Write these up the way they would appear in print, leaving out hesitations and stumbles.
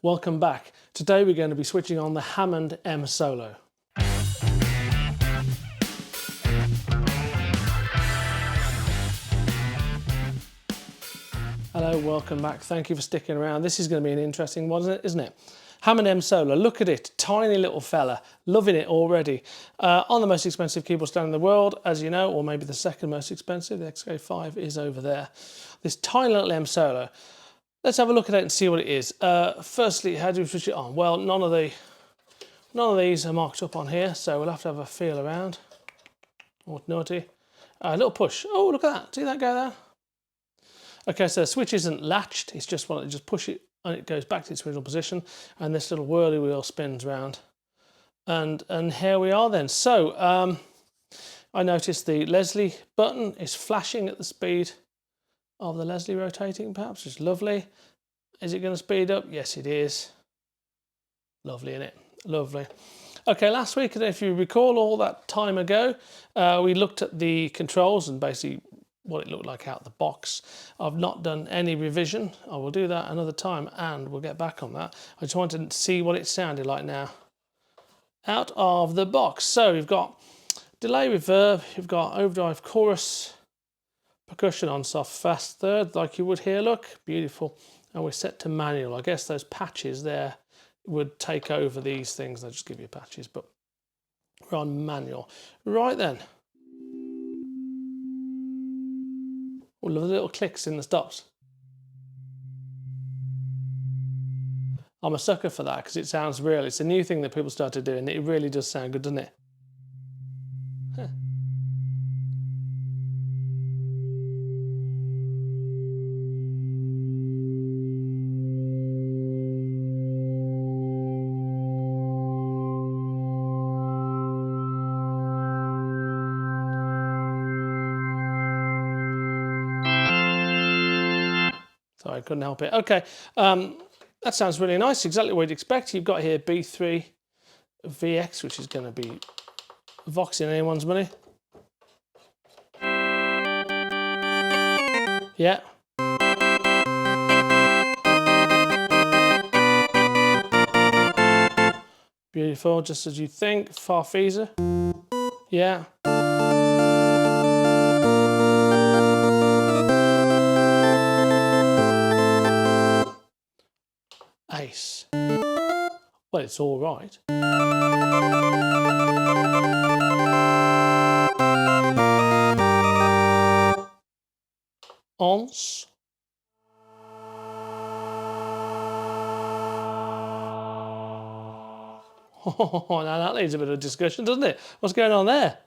Welcome back. Today we're going to be switching on the Hammond M-Solo. Hello, welcome back. Thank you for sticking around. This is going to be an interesting one, isn't it? Hammond M-Solo, look at it, tiny little fella, loving it already. On the most expensive keyboard stand in the world, as you know, or maybe the second most expensive, the XK5 is over there. This tiny little M-Solo. Let's have a look at it and see what it is. Firstly, how do we switch it on? Well, none of these are marked up on here, so we'll have to have a feel around. Oh, naughty. A little push. Oh, look at that. See that go there? Okay, so the switch isn't latched. It's just one that just push it and it goes back to its original position, and this little whirly wheel spins round. And here we are then. So I noticed the Leslie button is flashing at the speed of the Leslie rotating, perhaps. It's lovely. Is it going to speed up? Yes, it is. Lovely, isn't it? Lovely. Okay, last week, if you recall all that time ago, we looked at the controls and basically what it looked like out the box. I've not done any revision. I will do that another time and we'll get back on that. I just wanted to see what it sounded like now out of the box. So we've got delay, reverb, you've got overdrive, chorus, percussion on soft fast third like you would here, look, beautiful. And we're set to manual. I guess those patches there would take over these things. They'll just give you patches, but we're on manual. Right then. Oh, love the little clicks in the stops. I'm a sucker for that because it sounds real. It's a new thing that people started doing. It really does sound good, doesn't it? Huh. Sorry, I couldn't help it. Okay, that sounds really nice. Exactly what you'd expect. You've got here B3 VX, which is going to be voxing anyone's money. Yeah. Beautiful, just as you think. Farfisa. Yeah. Ace. Well, it's all right. Once. Oh, now that needs a bit of discussion, doesn't it? What's going on there?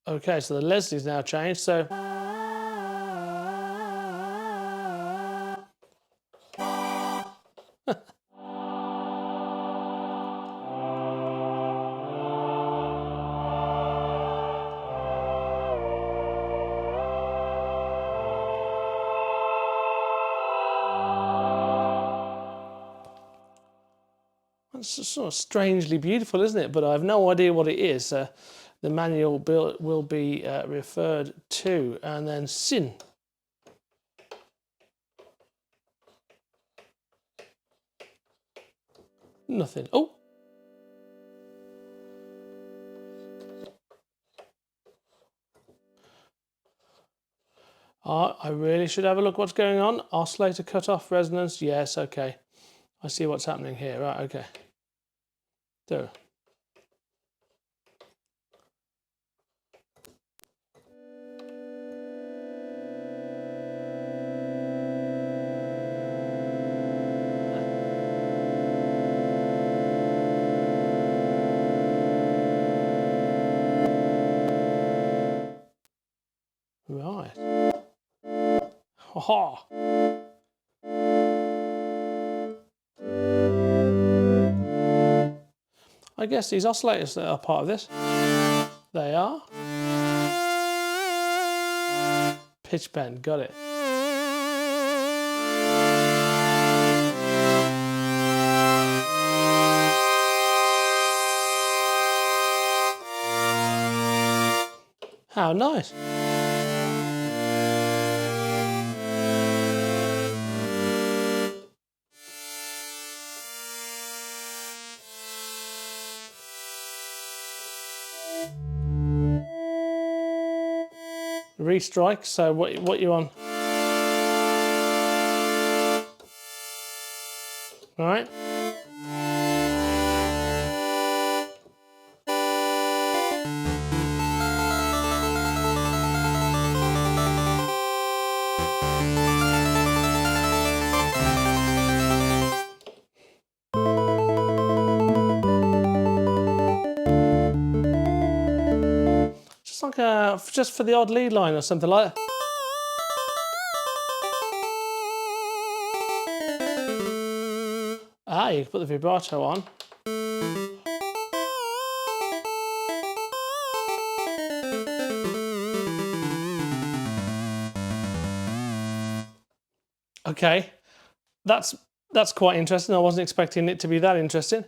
Okay, so the Leslie's now changed, so it's sort of strangely beautiful, isn't it? But I have no idea what it is. The manual will be referred to, and then Syn. Nothing. Oh. I really should have a look what's going on. Oscillator cutoff, resonance. Yes, okay. I see what's happening here. Right, okay. So. Right. Ha. I guess these oscillators that are part of this, they are. Pitch bend, got it. How nice. Restrike, so what you on? Right. Just like just for the odd lead line or something like that. Ah, you can put the vibrato on. Okay, that's quite interesting. I wasn't expecting it to be that interesting.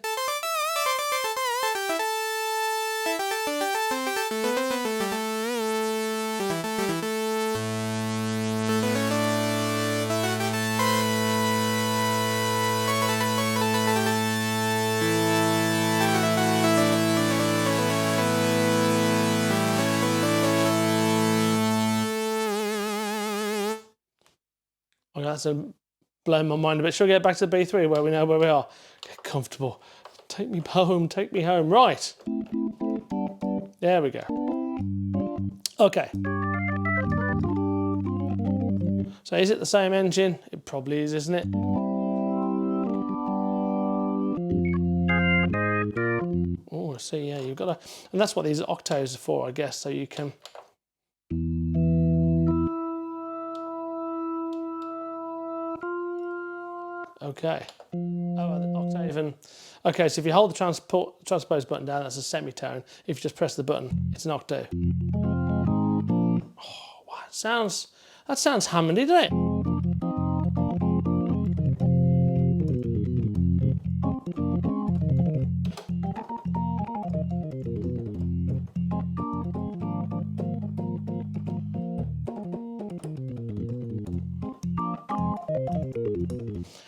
Okay, that's blowing my mind a bit. Shall we get back to the B3 where we know where we are? Get comfortable. Take me home, take me home. Right. There we go. Okay. So is it the same engine? It probably is, isn't it? Oh, I see, yeah, you've got to... And that's what these octaves are for, I guess, so you can... Okay. Oh, the octave and... Okay, so if you hold the transpose button down, that's a semitone. If you just press the button, it's an octave. Oh, wow, that sounds Hammondy, doesn't it?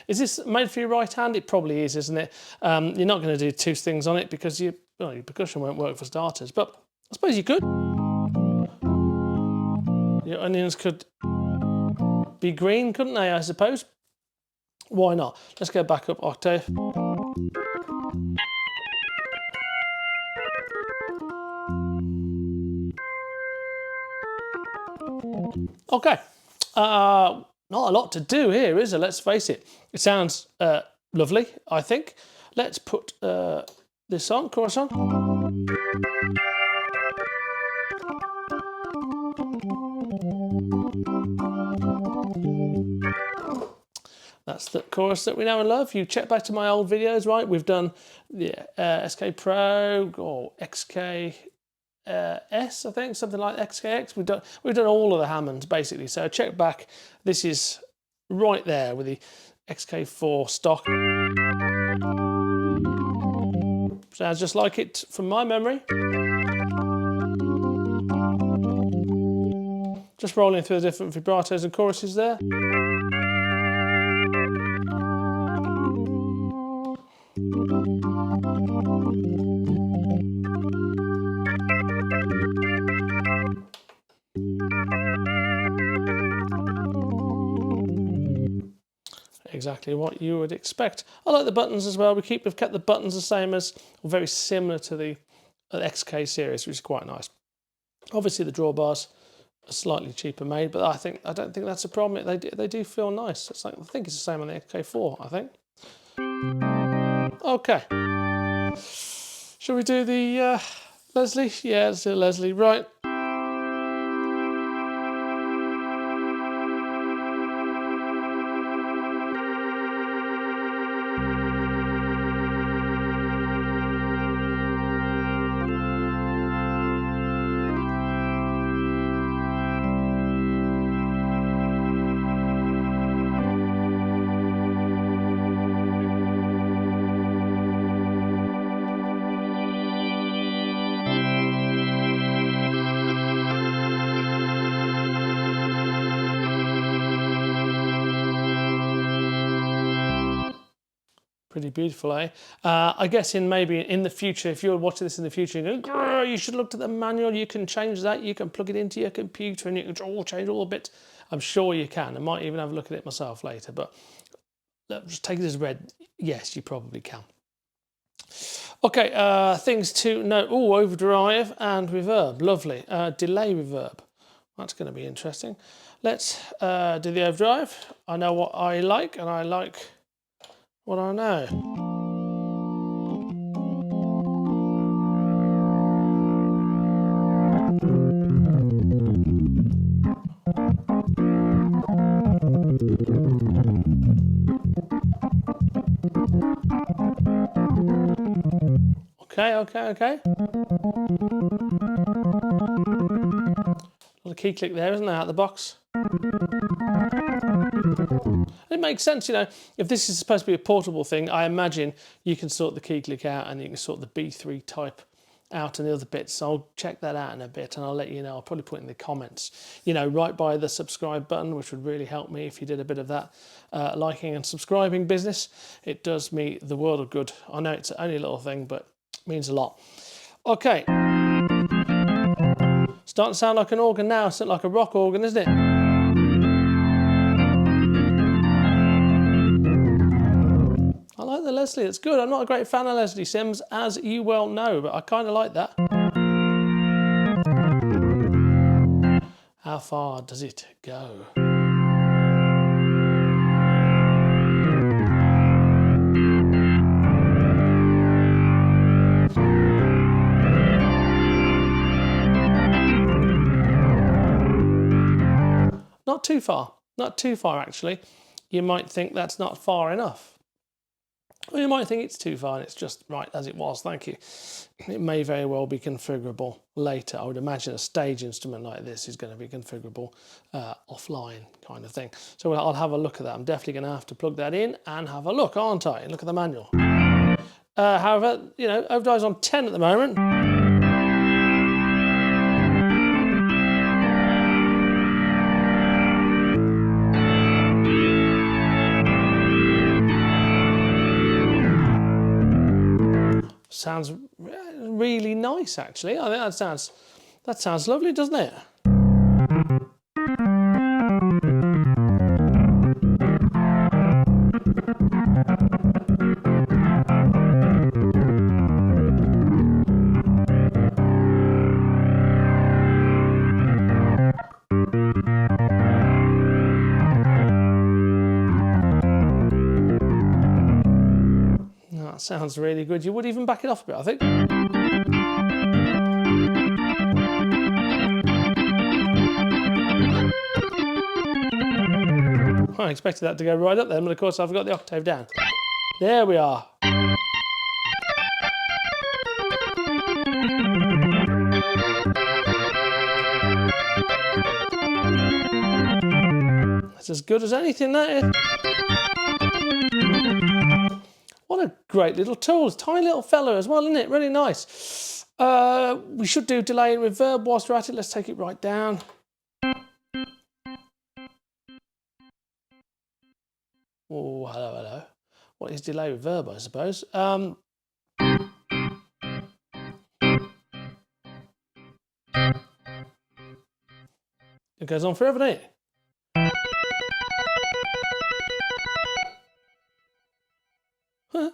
Is this made for your right hand? It probably is, isn't it? You're not going to do two things on it because your percussion won't work for starters, but I suppose you could. Your onions could be green, couldn't they, I suppose? Why not? Let's go back up octave. Okay. Not a lot to do here, is there? Let's face it. It sounds lovely, I think. Let's put this on, chorus on. That's the chorus that we know and love. You check back to my old videos, right? We've done the SK Pro or XK S, I think, something like XKX. We've done all of the Hammonds basically. So check back. This is right there with the XK4 stock. Sounds just like it from my memory. Just rolling through the different vibratos and choruses there. Exactly what you would expect. I like the buttons as well. We've kept the buttons the same as, or very similar to the XK series, which is quite nice. Obviously the drawbars are slightly cheaper made, but I don't think that's a problem. They do feel nice. I think it's the same on the XK4, I think. Okay. Shall we do the Leslie? Yeah, let's do Leslie. Right. Pretty beautiful, eh? I guess maybe in the future, if you're watching this in the future, you go, you should look at the manual. You can change that. You can plug it into your computer and you can change all the bits. I'm sure you can. I might even have a look at it myself later. But just take it as read. Yes, you probably can. Okay, things to note. Oh, overdrive and reverb. Lovely. Delay reverb. That's going to be interesting. Let's do the overdrive. I know what I like, and I like what I know. Okay. Little key click there, isn't there, out of the box? It makes sense, you know, if this is supposed to be a portable thing, I imagine you can sort the key click out and you can sort the B3 type out and the other bits. So I'll check that out in a bit and I'll let you know. I'll probably put in the comments, you know, right by the subscribe button, which would really help me if you did a bit of that liking and subscribing business. It does me the world of good. I know it's only a little thing, but it means a lot. Okay. Starting to sound like an organ now. It's like a rock organ, isn't it? I like the Leslie, it's good. I'm not a great fan of Leslie Sims, as you well know, but I kind of like that. How far does it go? Not too far. Not too far, actually. You might think that's not far enough. Or you might think it's too far and it's just right as it was, thank you. It may very well be configurable later. I would imagine a stage instrument like this is going to be configurable offline kind of thing. So I'll have a look at that. I'm definitely going to have to plug that in and have a look, aren't I? Look at the manual. However, you know, overdrive's on 10 at the moment. Sounds really nice, actually. I think that sounds lovely, doesn't it? That sounds really good. You would even back it off a bit, I think. I expected that to go right up there, but of course I've got the octave down. There we are. That's as good as anything, that is. What a great little tool. It's a tiny little fella as well, isn't it? Really nice. We should do delay and reverb whilst we're at it. Let's take it right down. Oh, hello. What is delay reverb, I suppose? It goes on forever, doesn't it? Huh.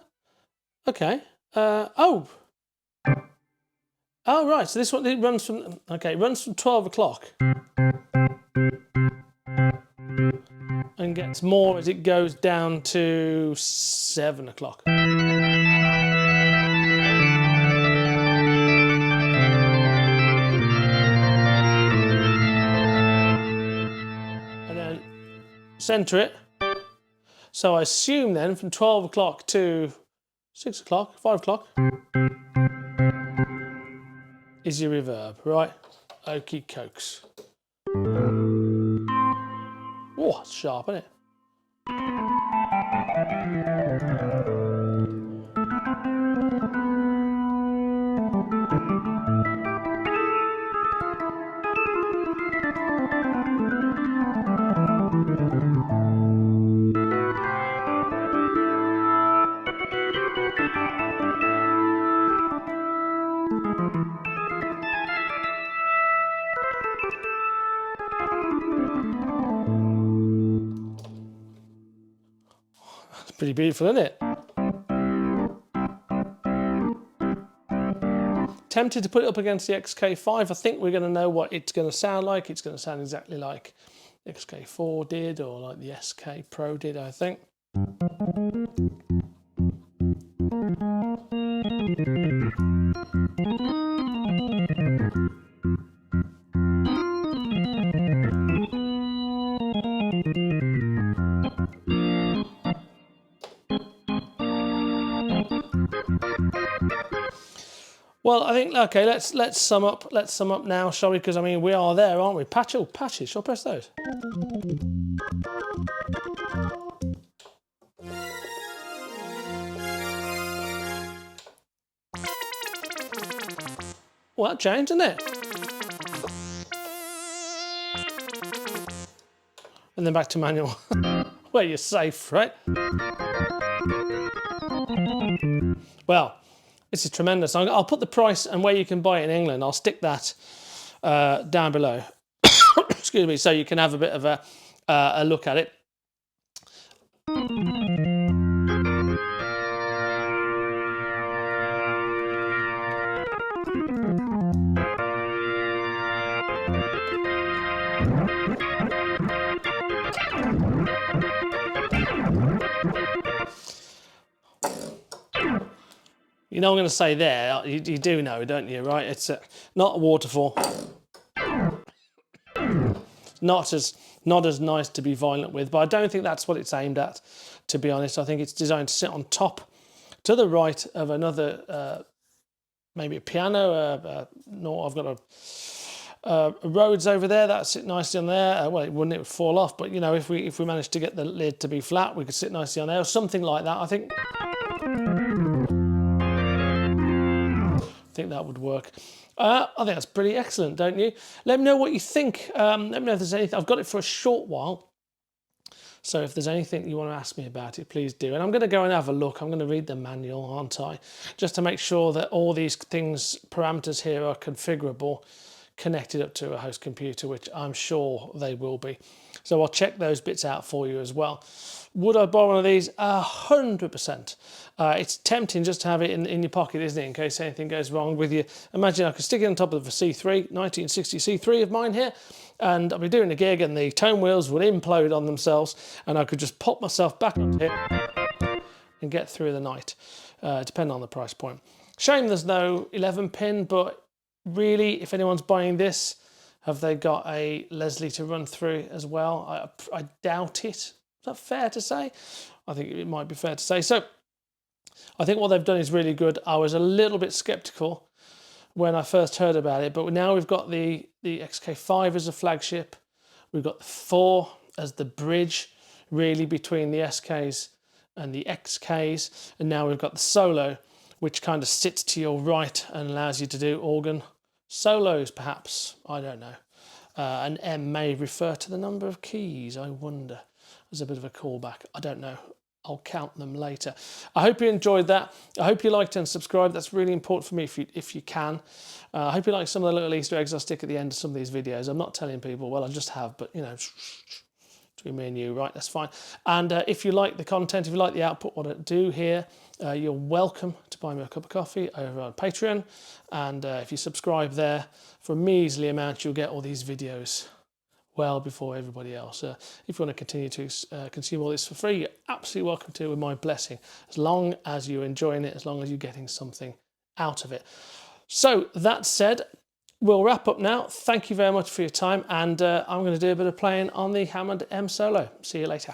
Okay. Oh, right. So this one, it runs from, okay, it runs from 12 o'clock. And gets more as it goes down to 7 o'clock. And then center it. So I assume then from 12 o'clock to 6 o'clock, 5 o'clock is your reverb, right? Okie cokes. Oh, it's sharp, isn't it? Pretty beautiful, isn't it? Tempted to put it up against the XK5. I think we're going to know what it's going to sound like. It's going to sound exactly like the XK4 did, or like the SK Pro did, I think. Well, I think, okay, let's sum up. Let's sum up now, shall we? Because I mean, we are there, aren't we? Patches. Shall I press those? Well, that changed, didn't it? And then back to manual, where you're safe, right? Well, this is tremendous. I'll put the price and where you can buy it in England. I'll stick that down below. Excuse me, so you can have a bit of a look at it. You know, I'm going to say there, you do know, don't you, right? It's not a waterfall. Not as nice to be violent with, but I don't think that's what it's aimed at, to be honest. I think it's designed to sit on top, to the right of another, maybe a piano. No, I've got a Rhodes over there, that sit nicely on there. Well, it would fall off, but you know, if we managed to get the lid to be flat, we could sit nicely on there, or something like that. I think that would work. I think that's pretty excellent, don't you? Let me know what you think. Let me know if there's anything. I've got it for a short while, so if there's anything you want to ask me about it, please do. And I'm going to go and have a look. I'm going to read the manual, aren't I? Just to make sure that all these things, parameters here, are configurable, connected up to a host computer, which I'm sure they will be. So I'll check those bits out for you as well. Would I buy one of these? 100%. It's tempting just to have it in your pocket, isn't it, in case anything goes wrong with you. Imagine I could stick it on top of a C3, 1960 C3 of mine here, and I'll be doing a gig and the tone wheels would implode on themselves, and I could just pop myself back onto here and get through the night, depending on the price point. Shame there's no 11 pin, but really, if anyone's buying this, have they got a Leslie to run through as well? I doubt it. Is that fair to say? I think it might be fair to say. So I think what they've done is really good. I was a little bit skeptical when I first heard about it, but now we've got the XK5 as a flagship. We've got the 4 as the bridge, really, between the SKs and the XKs. And now we've got the Solo, which kind of sits to your right and allows you to do organ solos, perhaps. I don't know. And M may refer to the number of keys, I wonder. There's a bit of a callback. I don't know. I'll count them later. I hope you enjoyed that. I hope you liked and subscribed. That's really important for me if you can. I hope you like some of the little Easter eggs I stick at the end of some of these videos. I'm not telling people, well, I just have, but you know, between me and you, right? That's fine. And if you like the content, if you like the output, what I do here, you're welcome to buy me a cup of coffee over on Patreon. And if you subscribe there for a measly amount, you'll get all these videos well before everybody else. If you want to continue to consume all this for free, you're absolutely welcome to, with my blessing, as long as you're enjoying it, as long as you're getting something out of it. So that said, we'll wrap up now. Thank you very much for your time, and I'm going to do a bit of playing on the Hammond M-Solo. See you later.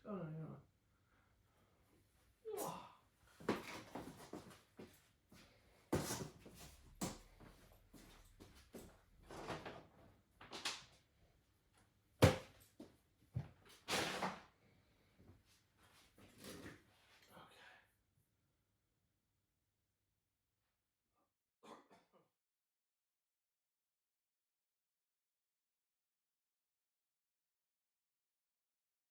Oh no, you're all right.